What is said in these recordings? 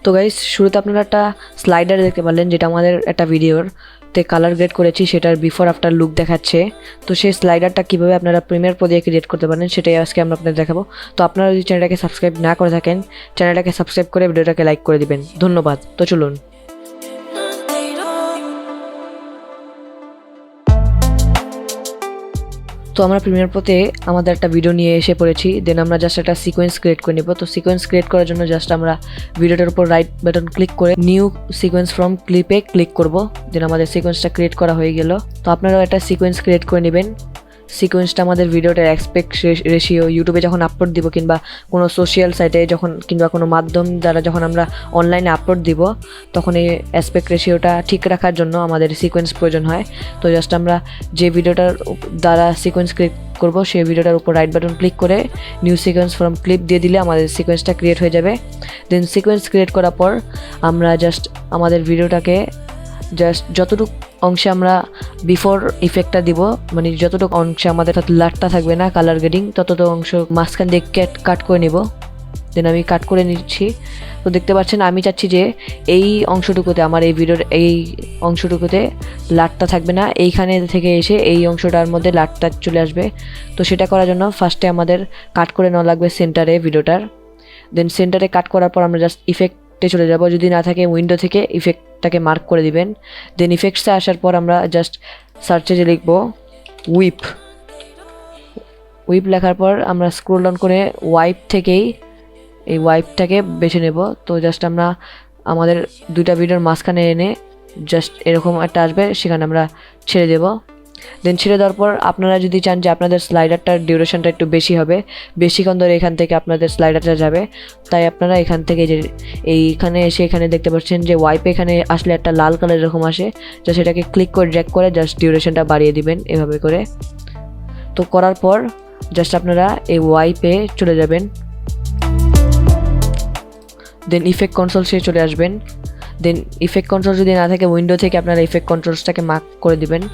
তো গাইস শুরুতে আপনারা একটা স্লাইডার দেখতে পারলেন, যেটা আমাদের একটা ভিডিওর তে কালার গ্রেড করেছি, সেটার বিফোর আফটার লুক দেখাচ্ছে। তো সেই স্লাইডারটা কীভাবে আপনারা প্রিমিয়ার প্রো দিয়ে ক্রিয়েট করতে পারেন সেটাই আজকে আমরা আপনাদের দেখাবো। তো আপনারা যদি চ্যানেলটাকে সাবস্ক্রাইব না করে থাকেন, চ্যানেলটাকে সাবস্ক্রাইব করে ভিডিওটাকে লাইক করে দিবেন। ধন্যবাদ। তো চলুন। তো আমরা প্রিমিয়ার প্রোতে আমাদের একটা ভিডিও নিয়ে এসে পড়েছি। দেন আমরা জাস্ট একটা সিকোয়েন্স ক্রিয়েট করে নেব। তো সিকোয়েন্স ক্রিয়েট করার জন্য জাস্ট আমরা ভিডিওটার উপর রাইট বাটন ক্লিক করে নিউ সিকোয়েন্স ফ্রম ক্লিপে ক্লিক করব। দেন আমাদের সিকোয়েন্সটা ক্রিয়েট করা হয়ে গেল। তো আপনারাও একটা সিকোয়েন্স ক্রিয়েট করে নেবেন। সিকোয়েন্সটা আমাদের ভিডিওটার অ্যাসপেক্ট রেশিও ইউটিউবে যখন আপলোড দিব, কিংবা কোনো সোশ্যাল সাইটে যখন, কিংবা কোনো মাধ্যম দ্বারা যখন আমরা অনলাইনে আপলোড দিব, তখন এই অ্যাসপেক্ট রেশিওটা ঠিক রাখার জন্য আমাদের সিকোয়েন্স প্রয়োজন হয়। তো জাস্ট আমরা যে ভিডিওটার দ্বারা সিকোয়েন্স ক্রিয়েট করব, সেই ভিডিওটার উপর রাইট বাটন ক্লিক করে নিউ সিকোয়েন্স ফ্রম ক্লিপ দিয়ে দিলে আমাদের সিকোয়েন্সটা ক্রিয়েট হয়ে যাবে। দেন সিকোয়েন্স ক্রিয়েট করার পর আমরা জাস্ট আমাদের ভিডিওটাকে যতটুকু অংশে আমরা বিফোর ইফেক্টটা দিব, মানে যতটুকু অংশে আমাদের লাটটা থাকবে না কালার গ্রেডিং, ততটুকু অংশ মাঝখান দিয়ে কাট করে নিব। দেন আমি কাট করে নিচ্ছি। তো দেখতে পাচ্ছেন আমি চাচ্ছি যে এই অংশটুকুতে, আমার এই ভিডিওর এই অংশটুকুতে লাটটা থাকবে না, এইখানে থেকে এসে এই অংশটার মধ্যে লাটটা চলে আসবে। তো সেটা করার জন্য ফার্স্টে আমাদের কাট করে নেওয়া লাগবে সেন্টারে ভিডিওটার। দেন সেন্টারে কাট করার পর আমরা জাস্ট ইফেক্টে চলে যাব। যদি না থাকে উইন্ডো থেকে ইফেক্টটাকে মার্ক করে দিবেন। দেন ইফেক্টসে আসার পর আমরা জাস্ট সার্চে যে লিখব উইপ লেখার পর আমরা স্ক্রল ডাউন করে ওয়াইপ থেকেই এই ওয়াইপটাকে বেছে নেব। তো জাস্ট আমরা আমাদের দুইটা ভিডিওর মাঝখানে এনে জাস্ট এরকম একটা আসবে, সেখানে আমরা ছেড়ে দেব। দেন ছেড়ে দেওয়ার পর আপনারা যদি চান যে আপনাদের স্লাইডারটার ডিউরেশনটা একটু বেশি হবে, বেশিক্ষণ ধরে এখান থেকে আপনাদের স্লাইডারটা যাবে, তাই আপনারা এখান থেকে যে এইখানে এসে এখানে দেখতে পাচ্ছেন যে ওয়াইপে এখানে আসলে একটা লাল কালার এরকম আসে, যা সেটাকে ক্লিক করে ড্র্যাগ করে জাস্ট ডিউরেশনটা বাড়িয়ে দিবেন এভাবে করে। তো করার পর জাস্ট আপনারা এই ওয়াইপে চলে যাবেন। দেন ইফেক্ট কন্ট্রোলসে চলে আসবেন। দেন ইফেক্ট কন্ট্রোল যদি না থাকে উইন্ডো থেকে আপনারা ইফেক্ট কন্ট্রোলসটাকে মার্ক করে দিবেন।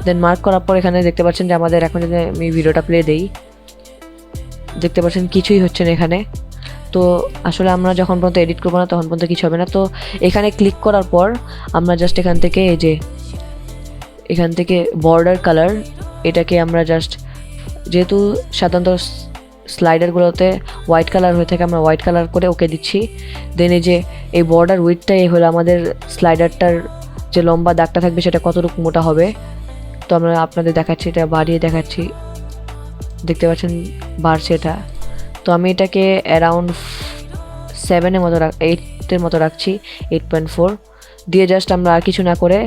দেন মার্ক করার পর এখানে দেখতে পাচ্ছেন যে আমাদের এখন যদি আমি ভিডিওটা প্লে দেই, দেখতে পাচ্ছেন কিছুই হচ্ছে না এখানে। তো আসলে আমরা যখন পর্যন্ত এডিট করবো না তখন পর্যন্ত কিছু হবে না। তো এখানে ক্লিক করার পর আমরা জাস্ট এখান থেকে এই যে এখান থেকে বর্ডার কালার, এটাকে আমরা জাস্ট, যেহেতু সাধারণত স্লাইডারগুলোতে হোয়াইট কালার হয়ে থাকে, আমরা হোয়াইট কালার করে ওকে দিচ্ছি। দেন এই যে এই বর্ডার উইডটাই হলো আমাদের স্লাইডারটার যে লম্বা দাগটা থাকবে সেটা কতটুকু মোটা হবে। তো আমরা আপনাদের দেখাচ্ছি, এটা বাড়িয়ে দেখাচ্ছি, দেখতে পাচ্ছেন বাড়ছে এটা। তো আমি এটাকে অ্যারাউন্ড 7-এর মতো 8-এর মতো রাখছি, 8.4 দিয়ে জাস্ট আমরা আর কিছু না করে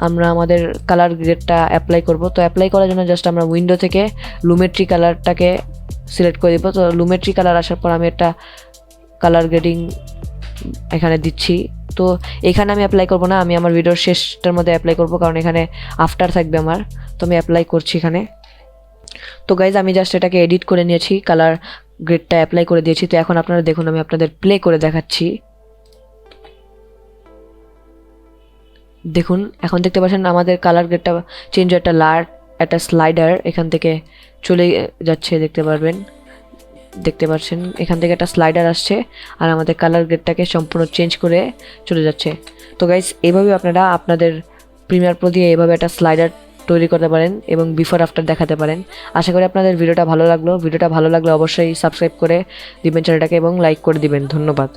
আমরা আমাদের কালার গ্রেডটা অ্যাপ্লাই করব। তো অ্যাপ্লাই করার জন্য জাস্ট আমরা উইন্ডো থেকে লুমেট্রি কালারটাকে সিলেক্ট করে দিব। তো লুমেট্রি কালার আসার পর আমি একটা কালার গ্রেডিং এখানে দিচ্ছি। তো এখানে আমি অ্যাপ্লাই করব না, আমি আমার ভিডিওর শেষটার মধ্যে অ্যাপ্লাই করব, কারণ এখানে আফটার থাকবে আমার। তো আমি অ্যাপ্লাই করছি এখানে। তো গাইজ আমি জাস্ট এটাকে এডিট করে নিয়েছি, কালার গ্রেডটা অ্যাপ্লাই করে দিয়েছি। তো এখন আপনারা দেখুন, আমি আপনাদের প্লে করে দেখাচ্ছি। দেখুন এখন দেখতে পাচ্ছেন আমাদের কালার গ্রেডটা চেঞ্জ হয়ে একটা স্লাইডার এখান থেকে চলে যাচ্ছে, দেখতে পাচ্ছেন এখান থেকে একটা স্লাইডার আসছে আর আমাদের কালার গ্রেডটাকে সম্পূর্ণ চেঞ্জ করে চলে যাচ্ছে। তো গাইস এইভাবে আপনারা আপনাদের প্রিমিয়ার প্রো দিয়ে এইভাবে একটা স্লাইডার তৈরি করতে পারেন এবং বিফোর আফটার দেখাতে পারেন। আশা করি আপনাদের ভিডিওটা ভালো লাগলো অবশ্যই সাবস্ক্রাইব করে দিবেন চ্যানেলটাকে এবং লাইক করে দিবেন। ধন্যবাদ।